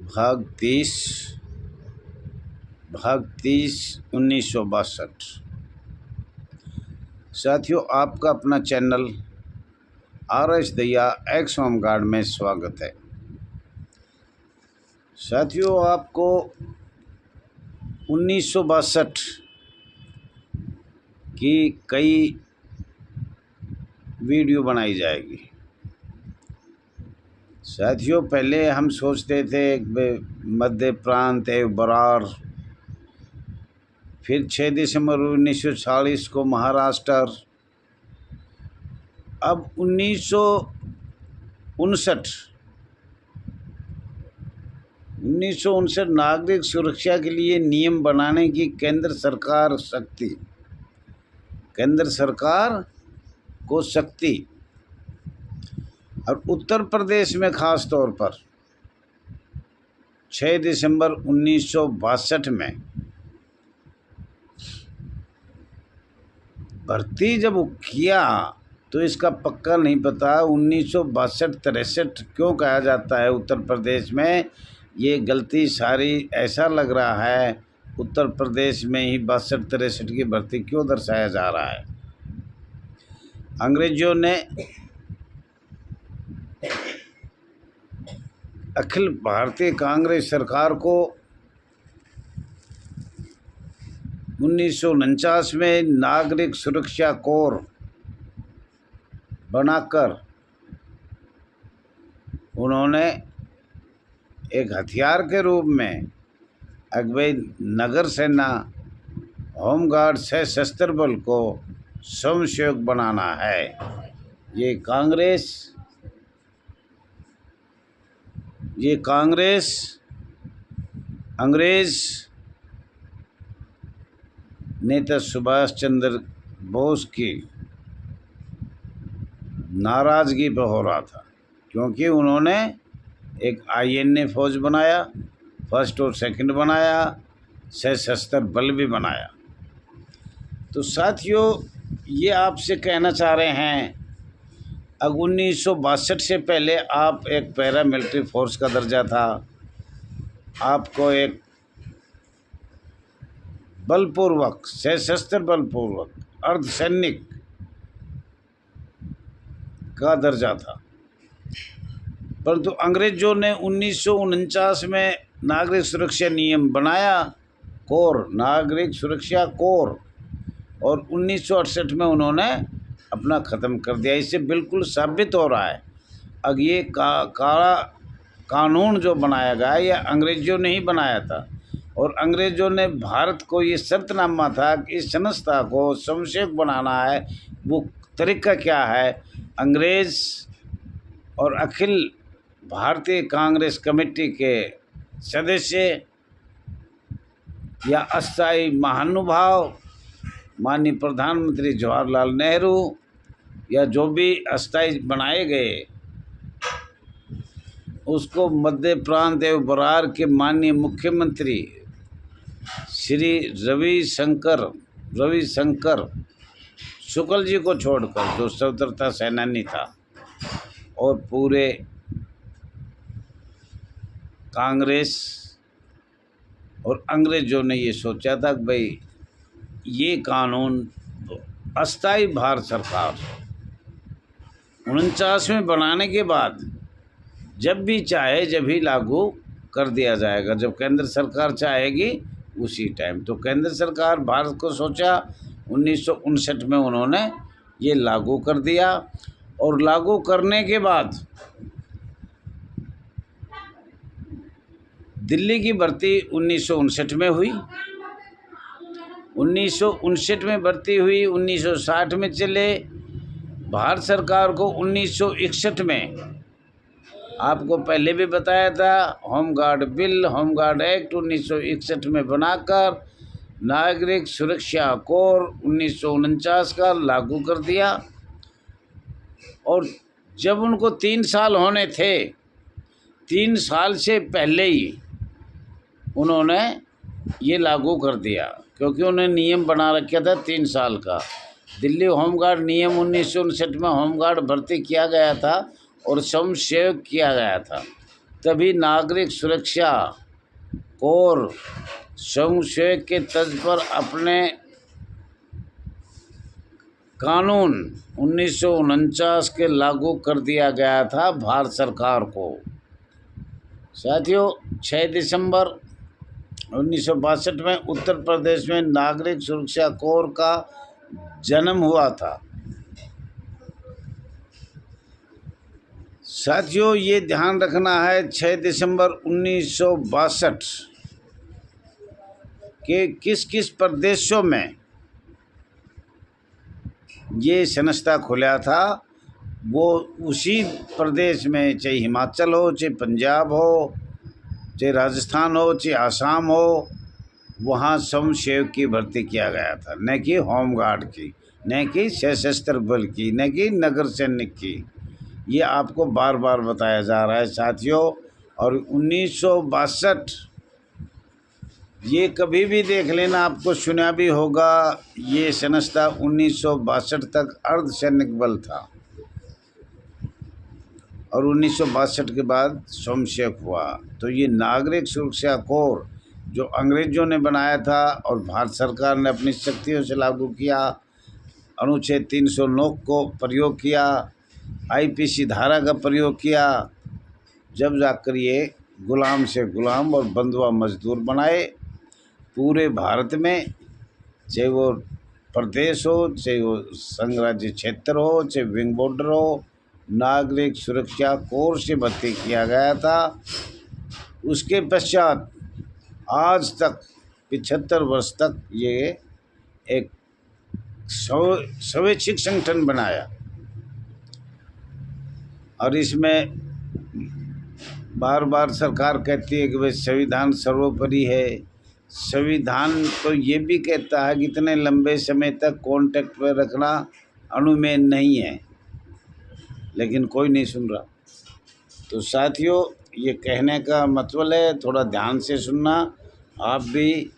भाग 30 1962। साथियों, आपका अपना channel RS Dahiya x home guard में स्वागत है। साथियों, आपको 1962 की कई वीडियो बनाई जाएगी। साथियों, पहले हम सोचते थे मध्य प्रांत एक बरार, फिर 6 दिसंबर 1940 को महाराष्ट्र, अब 1959 नागरिक सुरक्षा के लिए नियम बनाने की केंद्र सरकार को शक्ति। और उत्तर प्रदेश में ख़ास तौर पर 6 दिसंबर 1962 में भर्ती जब किया, तो इसका पक्का नहीं पता 1962-63 क्यों कहा जाता है उत्तर प्रदेश में। ये गलती सारी ऐसा लग रहा है उत्तर प्रदेश में ही 62-63 की भर्ती क्यों दर्शाया जा रहा है। अंग्रेजों ने अखिल भारतीय कांग्रेस सरकार को 1949 में नागरिक सुरक्षा कोर बनाकर उन्होंने एक हथियार के रूप में अगुवाई नगर सेना, होमगार्ड, सशस्त्र बल को स्वयंसेवक बनाना है। ये कांग्रेस अंग्रेज नेता सुभाष चंद्र बोस की नाराज़गी पर हो रहा था, क्योंकि उन्होंने एक INA फौज बनाया, फर्स्ट और सेकंड बनाया, सशस्त्र बल भी बनाया। तो साथियों, ये आपसे कहना चाह रहे हैं, अब 1962 से पहले आप एक पैरामिलिट्री फोर्स का दर्जा था, आपको एक बलपूर्वक, सशस्त्र बलपूर्वक अर्धसैनिक का दर्जा था। परंतु अंग्रेजों ने 1949 में नागरिक सुरक्षा नियम बनाया, नागरिक सुरक्षा कोर, और 1968 में उन्होंने अपना ख़त्म कर दिया। इससे बिल्कुल साबित हो रहा है अब ये काला कानून जो बनाया गया ये अंग्रेजों ने ही बनाया था। और अंग्रेजों ने भारत को ये शर्तनामा था कि इस संस्था को स्वयंसेवक बनाना है। वो तरीका क्या है? अंग्रेज और अखिल भारतीय कांग्रेस कमेटी के सदस्य या अस्थायी महानुभाव माननीय प्रधानमंत्री जवाहरलाल नेहरू या जो भी अस्थायी बनाए गए, उसको मध्य प्रांत एवं बरार के माननीय मुख्यमंत्री श्री रविशंकर शुक्ल जी को छोड़कर, जो स्वतंत्रता सेनानी था, और पूरे कांग्रेस और अंग्रेजों ने ये सोचा था कि भाई ये कानून अस्थायी भारत सरकार 49 में बनाने के बाद जब भी चाहे जब ही लागू कर दिया जाएगा, जब केंद्र सरकार चाहेगी उसी टाइम। तो केंद्र सरकार भारत को सोचा 1959 में उन्होंने ये लागू कर दिया। और लागू करने के बाद दिल्ली की भर्ती 1959 में हुई, 1959 में भर्ती हुई, 1960 में चले। भारत सरकार को 1961 में, आपको पहले भी बताया था, होमगार्ड एक्ट 1961 में बनाकर नागरिक सुरक्षा कोर 1949 का लागू कर दिया। और जब उनको 3 साल होने थे, 3 साल से पहले ही उन्होंने ये लागू कर दिया, क्योंकि उन्हें नियम बना रखा था 3 साल का। दिल्ली होमगार्ड नियम 1959 में होमगार्ड भर्ती किया गया था और स्वयंसेवक किया गया था। तभी नागरिक सुरक्षा कोर स्वयंसेवक के तर्ज पर अपने कानून 1949 के लागू कर दिया गया था भारत सरकार को। साथियों, 6 दिसंबर 1962 में उत्तर प्रदेश में नागरिक सुरक्षा कोर का जन्म हुआ था। साथियों, ये ध्यान रखना है 6 दिसंबर 1962 के किस किस प्रदेशों में ये संस्था खुला था, वो उसी प्रदेश में, चाहे हिमाचल हो, चाहे पंजाब हो, चाहे राजस्थान हो, चाहे आसाम हो, वहाँ स्वयंसेवक की भर्ती किया गया था, न कि होमगार्ड की, न कि सशस्त्र बल की, न कि नगर सैनिक की। ये आपको बार बार बताया जा रहा है साथियों। और 1962, ये कभी भी देख लेना, आपको सुना भी होगा, ये संस्था 1962 तक अर्धसैनिक बल था और 1962 के बाद स्वयंसेवक हुआ। तो ये नागरिक सुरक्षा कोर जो अंग्रेज़ों ने बनाया था और भारत सरकार ने अपनी शक्तियों से लागू किया, अनुच्छेद 309 को प्रयोग किया, आईपीसी धारा का प्रयोग किया, जब जाकर ये गुलाम से गुलाम और बंधुआ मजदूर बनाए पूरे भारत में, चाहे वो प्रदेश हो, चाहे वो संघराज्य क्षेत्र हो, चाहे विंग बॉर्डर हो, नागरिक सुरक्षा कोर से भर्ती किया गया था। उसके पश्चात आज तक 75 वर्ष तक ये एक स्वैच्छिक संगठन बनाया और इसमें बार बार सरकार कहती है कि भाई संविधान सर्वोपरि है। संविधान तो ये भी कहता है कि इतने लंबे समय तक कॉन्टैक्ट पर रखना अनुमेय नहीं है, लेकिन कोई नहीं सुन रहा। तो साथियों, ये कहने का मतलब है, थोड़ा ध्यान से सुनना। आप भी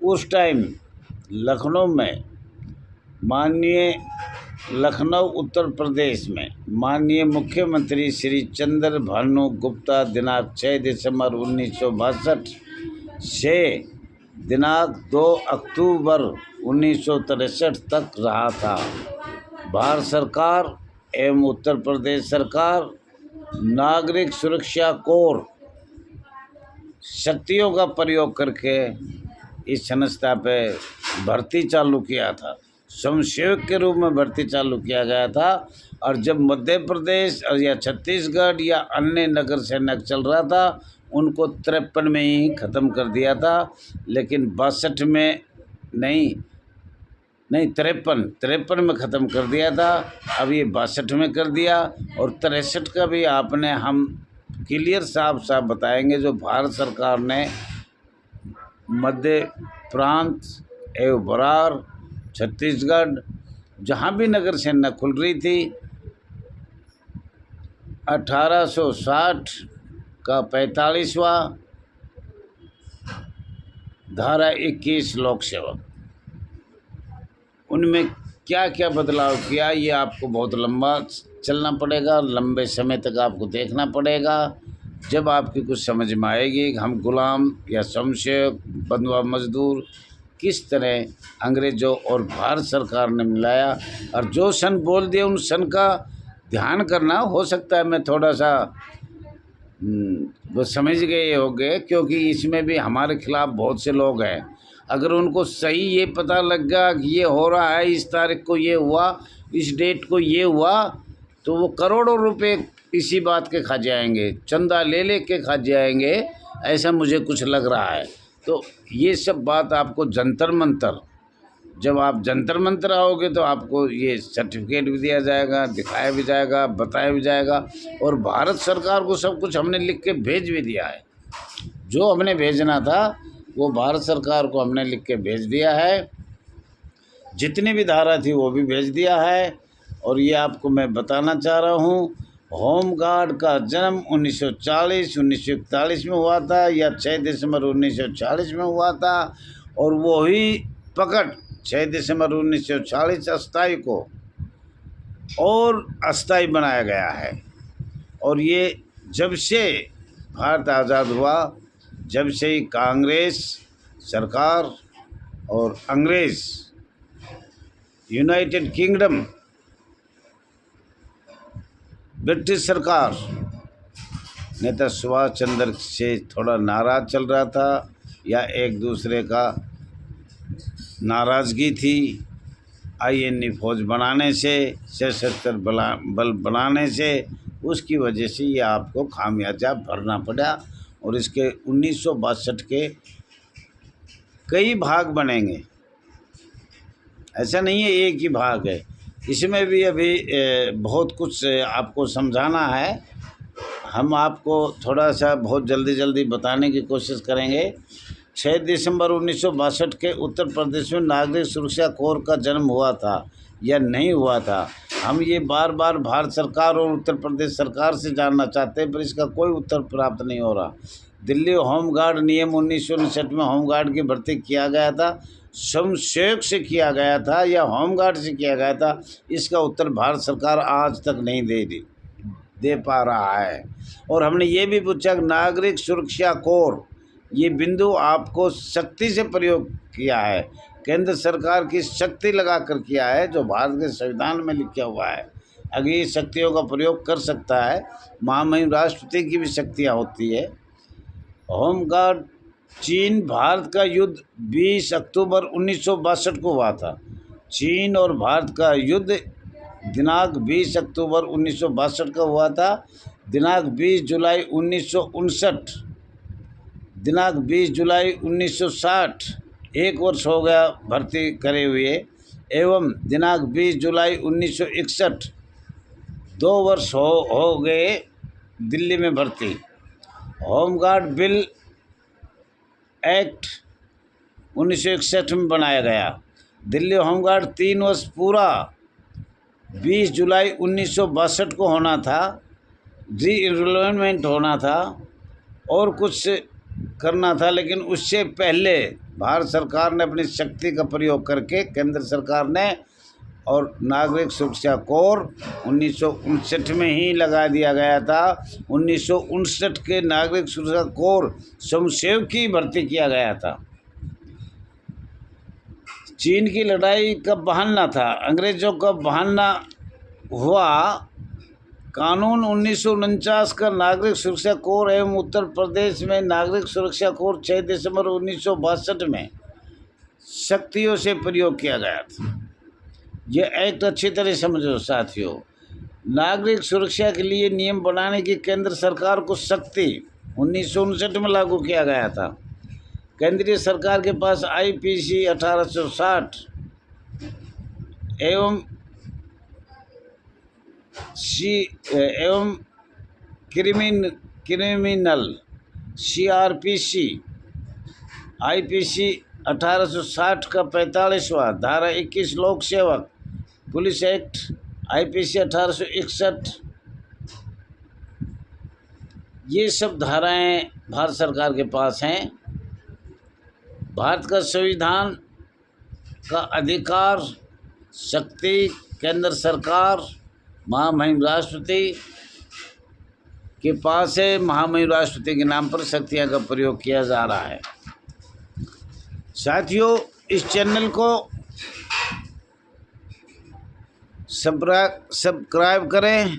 उस टाइम लखनऊ में लखनऊ उत्तर प्रदेश में माननीय मुख्यमंत्री श्री चंद्र भानु गुप्ता दिनांक 6 दिसंबर 1962 से दिनांक 2 अक्टूबर 1963 तक रहा था। भारत सरकार एवं उत्तर प्रदेश सरकार नागरिक सुरक्षा कोर शक्तियों का प्रयोग करके इस संस्था पे भर्ती चालू किया था, स्वयंसेवक के रूप में भर्ती चालू किया गया था। और जब मध्य प्रदेश और या छत्तीसगढ़ या अन्य नगर सैनिक चल रहा था, उनको 53 में ही ख़त्म कर दिया था, लेकिन 62 में नहीं 53 में ख़त्म कर दिया था। अब ये 62 में कर दिया। और 63 का भी आपने हम क्लियर साफ बताएंगे, जो भारत सरकार ने मध्य प्रांत एवं बरार छत्तीसगढ़ जहाँ भी नगर सेना खुल रही थी, 1860 का 45वां धारा 21 लोक सेवक, उनमें क्या क्या बदलाव किया, ये आपको बहुत लंबा चलना पड़ेगा, लंबे समय तक आपको देखना पड़ेगा, जब आपकी कुछ समझ में आएगी कि हम गुलाम या स्वयंसेवक बंधुआ मजदूर किस तरह अंग्रेज़ों और भारत सरकार ने मिलाया। और जो सन बोल दिए उन सन का ध्यान करना। हो सकता है मैं थोड़ा सा वो समझ गए होंगे, क्योंकि इसमें भी हमारे खिलाफ बहुत से लोग हैं। अगर उनको सही ये पता लग गया कि ये हो रहा है, इस तारीख को ये हुआ, इस डेट को ये हुआ, तो वो करोड़ों रुपए इसी बात के खा जाएंगे, चंदा ले के खा जाएंगे, ऐसा मुझे कुछ लग रहा है। तो ये सब बात आपको जंतर मंतर, जब आप जंतर मंतर आओगे तो आपको ये सर्टिफिकेट भी दिया जाएगा, दिखाया भी जाएगा, बताया भी जाएगा। और भारत सरकार को सब कुछ हमने लिख के भेज भी दिया है, जो हमने भेजना था वो भारत सरकार को हमने लिख के भेज दिया है, जितनी भी धारा थी वो भी भेज दिया है। और ये आपको मैं बताना चाह रहा हूँ, होमगार्ड का जन्म 1941 में हुआ था, या 6 दिसंबर 1940 में हुआ था, और वही पकड़ 6 दिसंबर 1940 अस्थायी को और अस्थायी बनाया गया है। और ये जब से भारत आज़ाद हुआ, जब से ही कांग्रेस सरकार और अंग्रेज़ यूनाइटेड किंगडम ब्रिटिश सरकार नेता सुभाष चंद्र से थोड़ा नाराज़ चल रहा था, या एक दूसरे का नाराज़गी थी। INA फौज बनाने से, सशस्त्र बल बनाने से, उसकी वजह से ये आपको खामियाजा भरना पड़ा। और इसके 1962 के कई भाग बनेंगे, ऐसा नहीं है एक ही भाग है। इसमें भी अभी बहुत कुछ आपको समझाना है। हम आपको थोड़ा सा बहुत जल्दी बताने की कोशिश करेंगे। 6 दिसंबर 1962 के उत्तर प्रदेश में नागरिक सुरक्षा कोर का जन्म हुआ था या नहीं हुआ था, हम ये बार बार भारत सरकार और उत्तर प्रदेश सरकार से जानना चाहते हैं, पर इसका कोई उत्तर प्राप्त नहीं हो रहा। दिल्ली होमगार्ड नियम 1959 में होमगार्ड की भर्ती किया गया था, स्वयंसेवक से किया गया था या होमगार्ड से किया गया था, इसका उत्तर भारत सरकार आज तक नहीं दे पा रहा है। और हमने ये भी पूछा कि नागरिक सुरक्षा कोर, ये बिंदु आपको शक्ति से प्रयोग किया है, केंद्र सरकार की शक्ति लगाकर किया है, जो भारत के संविधान में लिखा हुआ है। अगर ये शक्तियों का प्रयोग कर सकता है, महामहिम राष्ट्रपति की भी शक्तियाँ होती है। होमगार्ड चीन भारत का युद्ध 20 अक्टूबर 1962 को हुआ था। चीन और भारत का युद्ध दिनांक 20 अक्टूबर 1962 का हुआ था। दिनांक 20 जुलाई 1959, दिनांक 20 जुलाई 1960, 1 वर्ष हो गया भर्ती करे हुए, एवं दिनांक 20 जुलाई 1961, 2 वर्ष हो गए दिल्ली में भर्ती। होमगार्ड बिल एक्ट 1961 में बनाया गया। दिल्ली होमगार्ड 3 वर्ष पूरा 20 जुलाई 1962 को होना था, री एनरोलमेंट होना था और कुछ करना था, लेकिन उससे पहले भारत सरकार ने अपनी शक्ति का प्रयोग करके, केंद्र सरकार ने, और नागरिक सुरक्षा कोर 1959 में ही लगा दिया गया था। 1959 के नागरिक सुरक्षा कोर स्वयंसेवक की भर्ती किया गया था। चीन की लड़ाई का बहाना था, अंग्रेज़ों का बहाना हुआ। कानून 1949 का नागरिक सुरक्षा कोर एवं उत्तर प्रदेश में नागरिक सुरक्षा कोर 6 दिसंबर 1962 में शक्तियों से प्रयोग किया गया था। ये एक्ट अच्छी तरह समझो साथियों। नागरिक सुरक्षा के लिए नियम बनाने की केंद्र सरकार को शक्ति 1959 में लागू किया गया था। केंद्रीय सरकार के पास IPC 1860 एवं क्रिमिनल CRPC IPC 1860 का 45वां धारा 21 लोक सेवक पुलिस एक्ट IPC 1861, ये सब धाराएं भारत सरकार के पास हैं। भारत का संविधान का अधिकार शक्ति केंद्र सरकार महामहिम राष्ट्रपति के पास है। महामहिम राष्ट्रपति के नाम पर शक्तियाँ का प्रयोग किया जा रहा है। साथियों, इस चैनल को सब्सक्राइब करें,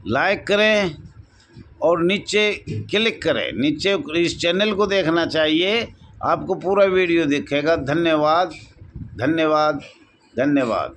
लाइक करें और नीचे क्लिक करें। नीचे इस चैनल को देखना चाहिए, आपको पूरा वीडियो दिखेगा। धन्यवाद, धन्यवाद, धन्यवाद।